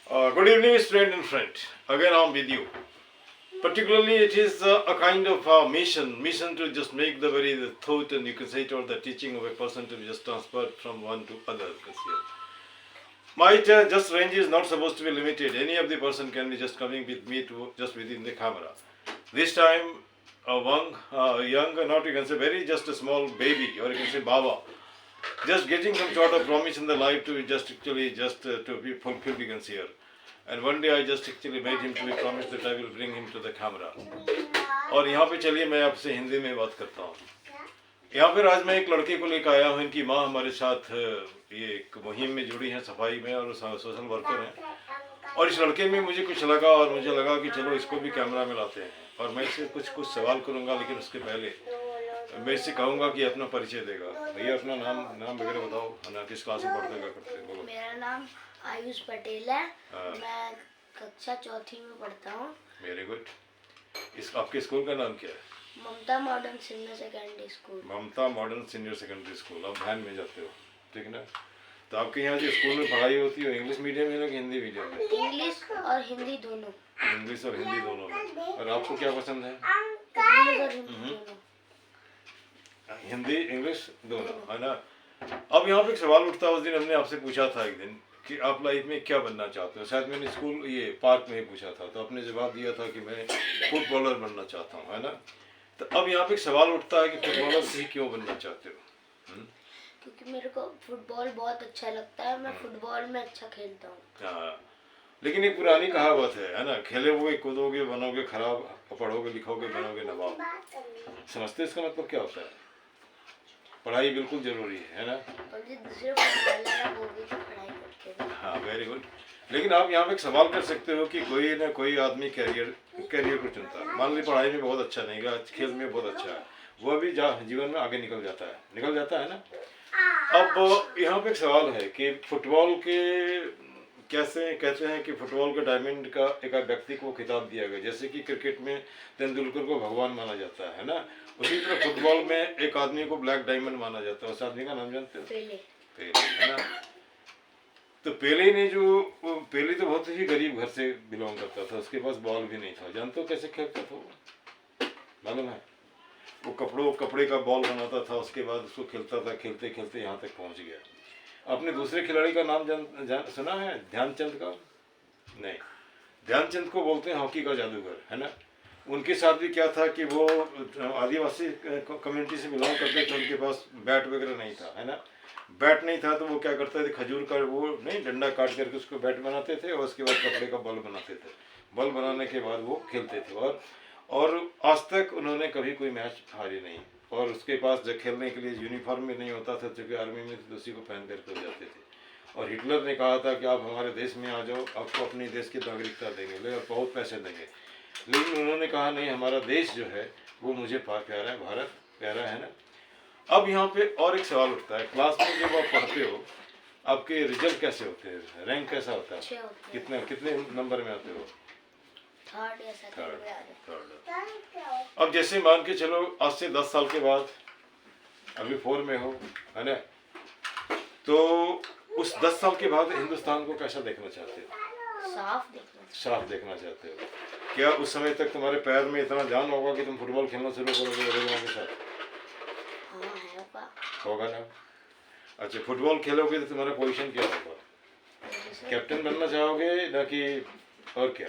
Good evening, student and friend. Again, I'm with you. Particularly, it is a kind of mission to just make the very the thought, and you can say it, or the teaching of a person to be just transferred from one to other. You can see it. My just range is not supposed to be limited. Any of the person can be just coming with me to just within the camera. This time, young, not you can say very just a small baby, or you can say Baba, just getting some sort of promise in the life to just actually just to be fulfilled, you can see here. And one day I just actually made him to be promised that I will bring him to the camera. और यहाँ पे चलिए मैं आपसे हिंदी में बात करता हूँ. यहाँ पर आज मैं एक लड़के को लेकर आया हूँ. इनकी माँ हमारे साथ ये एक मुहिम में जुड़ी है, सफाई में, और सोशल वर्कर हैं. और इस लड़के में मुझे कुछ लगा, और मुझे लगा कि चलो इसको भी कैमरा में लाते हैं. और मैं इससे कुछ सवाल करूँगा, लेकिन उसके पहले मैं इससे कहूँगा कि अपना परिचय देगा. भैया अपना नाम वगैरह बताओ, ना किस क्लास में पढ़ते क्या करते हैं? मेरा नाम आयुष पटेल है. मैं कक्षा चौथी में पढ़ता हूँ. Very good. इस आपके स्कूल का नाम क्या है? ममता मॉडर्न सीनियर सेकेंडरी स्कूल. ममता मॉडर्न सीनियर सेकेंडरी स्कूल. आप वैन में जाते हो, ठीक ना? तो आपके यहाँ जो स्कूल में पढ़ाई होती है इंग्लिश मीडियम में कि हिंदी मीडियम में? इंग्लिश और हिंदी दोनों. इंग्लिश और हिंदी दोनों में. और आपको क्या पसंद है? इंग्लिश और हिंदी दोनों. हिंदी इंग्लिश दोनों, है ना? अब यहाँ पे एक सवाल उठता है. उस दिन हमने आपसे पूछा था एक दिन कि आप लाइफ में क्या बनना चाहते हो. शायद मैंने स्कूल ये पार्क में ही पूछा था, तो आपने जवाब दिया था कि मैं फुटबॉलर बनना चाहता हूँ, है ना? तो अब यहाँ पे एक सवाल उठता है कि फुटबॉलर से क्यों बनना चाहते हो? क्योंकि मेरे को फुटबॉल बहुत अच्छा लगता है. मैं फुटबॉल में अच्छा खेलता हूँ. हाँ, लेकिन एक पुरानी कहावत है ना, खेले हुए कूदोगे बनोगे खराब, पढ़ोगे लिखोगे बनोगे नवाब. समझते इसका मतलब क्या होता है? पढ़ाई बिल्कुल जरूरी है ना? दूसरे फुटबॉलर वो भी पढ़ाई करते हैं. हाँ, वेरी गुड. लेकिन आप यहाँ पे एक सवाल कर सकते हो कि कोई ना कोई आदमी कैरियर को चुनता है. मान ली पढ़ाई में बहुत अच्छा नहीं है, खेल में बहुत अच्छा है, वो भी जीवन में आगे निकल जाता है ना? अब यहाँ पे एक सवाल है कि फुटबॉल के कैसे कहते हैं कि फुटबॉल के डायमंड का एक व्यक्ति को खिताब दिया गया, जैसे कि क्रिकेट में तेंदुलकर को भगवान माना जाता है ना? उसी तरह फुटबॉल में एक आदमी को ब्लैक डायमंड माना जाता है. उस आदमी का नाम जानते हो? पेले, है ना? तो पेले तो बहुत ही गरीब घर से बिलोंग करता था. उसके पास बॉल भी नहीं था. जानते हो कैसे खेलता था वो? मालूम है? वो कपड़े का बॉल बनाता था, उसके बाद उसको खेलता था. खेलते खेलते यहाँ तक पहुँच गया. आपने दूसरे खिलाड़ी का नाम सुना है? ध्यानचंद का? नहीं. ध्यानचंद को बोलते हैं हॉकी का जादूगर, है ना? उनके साथ भी क्या था कि वो आदिवासी कम्युनिटी से बिलोंग करते थे. उनके पास बैट वगैरह नहीं था, है ना? बैट नहीं था तो वो क्या करते थे, खजूर का वो नहीं डंडा काट करके उसको बैट बनाते थे, और उसके बाद कपड़े का बॉल बनाते थे. बॉल बनाने के बाद वो खेलते थे. और आज तक उन्होंने कभी कोई मैच हारे नहीं. और उसके पास जब खेलने के लिए यूनिफॉर्म भी नहीं होता था, क्योंकि आर्मी में तो उसी को पहन कर कर जाते थे. और हिटलर ने कहा था कि आप हमारे देश में आ जाओ, आपको अपने देश की नागरिकता देंगे और बहुत पैसे देंगे. लेकिन उन्होंने कहा नहीं, हमारा देश जो है वो मुझे प्यारा है, भारत प्यारा है ना? अब यहाँ पे और एक सवाल उठता है. क्लास में जब आप पढ़ते हो, आपके रिजल्ट कैसे होते हैं? रैंक कैसा होता है? कितने नंबर में आते हो? थर्ड या सेकंड में आ जाते. अब जैसे मान के चलो आज से 10 साल के बाद, अभी 4 में हो, है ना? तो उस 10 साल के बाद हिंदुस्तान को कैसा देखना चाहते हो? साफ देखना चाहते हो. क्या उस समय तक तुम्हारे पैर में इतना जान होगा कि तुम फुटबॉल खेलना शुरू करोगे लोगों के साथ? होगा ना? अच्छा, फुटबॉल खेलोगे तो तुम्हारा पोजीशन क्या होगा? कैप्टन बनना चाहोगे ना कि और क्या?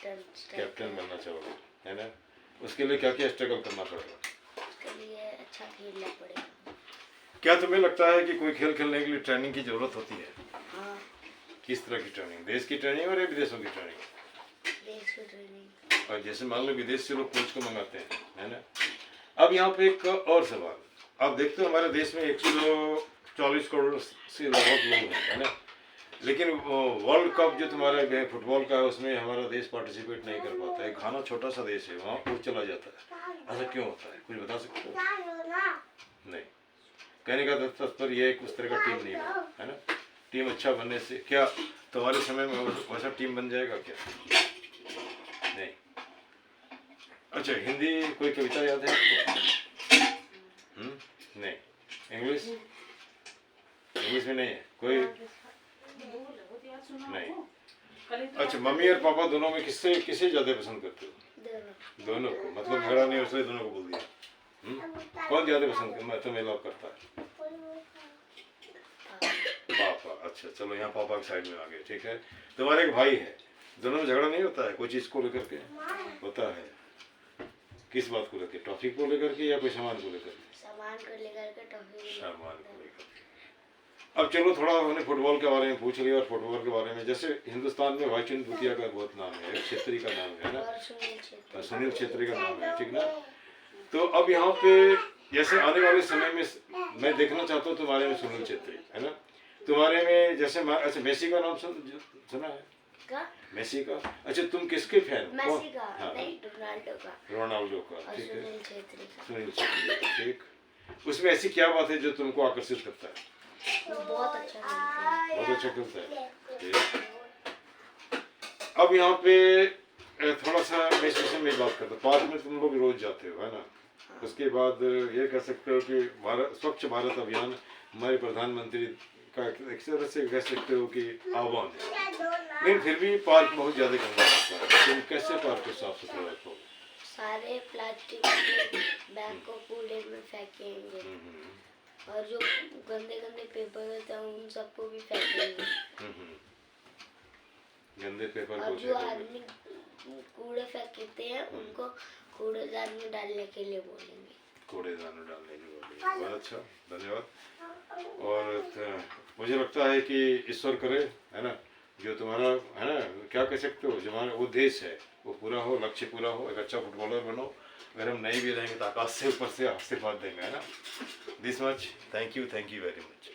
कैप्टन बनना चाहोगे, है ना? उसके लिए क्या क्या स्ट्रगल करना पड़ेगा? उसके लिए अच्छा खेलना पड़ेगा. क्या तुम्हें लगता है कि कोई खेल खेलने के लिए ट्रेनिंग की जरूरत होती है? हाँ. किस तरह की ट्रेनिंग? देश की ट्रेनिंग और विदेशों की ट्रेनिंग? देश की ट्रेनिंग. और जैसे मान लो विदेश से लोग कोच को मंगाते हैं, है ना? अब यहाँ पे एक और सवाल. आप देखते हो हमारे देश में 140 करोड़ से लगभग लोग हैं, है ना? लेकिन वर्ल्ड कप जो तुम्हारा फुटबॉल का है उसमें हमारा देश पार्टिसिपेट नहीं कर पाता है. खाना छोटा सा देश है, वहाँ कोच चला जाता है. ऐसा क्यों होता है? कुछ बता सकते हो? नहीं. कहने का तात्पर्य यह है कि उस तरह का टीम नहीं बना, है ना? टीम अच्छा बनने से क्या तुम्हारे समय में वैसा टीम बन जाएगा क्या? नहीं. अच्छा, हिंदी कोई कविता याद है आपको? नहीं. इंग्लिश में नहीं है कोई? नहीं. अच्छा, मम्मी और पापा दोनों में किससे किसे ज़्यादा पसंद करते हो? दोनों। दोनों को, मतलब झगड़ा नहीं उसने दोनों को बोल दिया। कौन ज़्यादा पसंद कर तुम्हें लव करता है? पापा। अच्छा चलो, यहाँ पापा की साइड में आ गए, ठीक है। तुम्हारे एक भाई है, दोनों में झगड़ा नहीं होता है कोई चीज़ को लेकर के? होता है। किस बात को लेकर? टॉफी को लेकर के या कोई सामान को लेकर के? सामान को लेकर के, टॉफी सामान को लेकर के। अब चलो थोड़ा हमने फुटबॉल के बारे में पूछ लिया, और फुटबॉल के बारे में जैसे हिंदुस्तान में भाईचुंग भूतिया का बहुत नाम है, एक छेत्री का नाम है ना, और सुनील छेत्री का नाम है, ठीक ना। तो अब यहाँ पे जैसे आने वाले समय में मैं देखना चाहता हूँ तुम्हारे में सुनील छेत्री, है ना। तुम्हारे में जैसे अच्छा मेसी का नाम सुना है? का? मेसी का। अच्छा तुम किसके फैन हो? मेसी का? हाँ। नहीं, रोनाल्डो का। रोनाल्डो का, और ठीक है। सुनील छेत्री का। सुनील छेत्री, ठीक। उसमें ऐसी क्या बात है जो तुमको आकर्षित करता है? वो बहुत अच्छा खेलते हैं। बहुत अच्छा खेलता है, ठीक। अब यहाँ पे थोड़ा सा मैं इस विषय में बात करता हूँ। पार्क में तुम लोग रोज जाते हो, है ना। उसके बाद ये कह सकते हो कि स्वच्छ भारत अभियान हमारे प्रधानमंत्री का एक तरह से कह सकते हो कि आह्वान है, लेकिन फिर भी पार्क बहुत ज़्यादा गंदा रहता है। तुम कैसे पार्क को साफ सुथरा रखोगे? सारे प्लास्टिक के बैग को कूड़े में फेंकेंगे, और जो गंदे गंदे पेपर होते हैं उन सबको भी फेंकेंगे। गंदे पेपर और को जो आदमी कूड़े फेंकते हैं उनको कूड़ेदान में डालने के लिए बोलेंगे। कूड़ेदान में डालने के लिए, बहुत अच्छा, धन्यवाद। और मुझे लगता है कि ईश्वर करे, है ना, जो तुम्हारा है ना, क्या कह सकते हो, जो हमारा वो देश है वो पूरा हो, लक्ष्य पूरा हो, एक अच्छा फुटबॉलर बनो। अगर हम नहीं भी रहेंगे तो आकाश से ऊपर से आशीर्वाद देंगे, है ना। This much, thank you very much.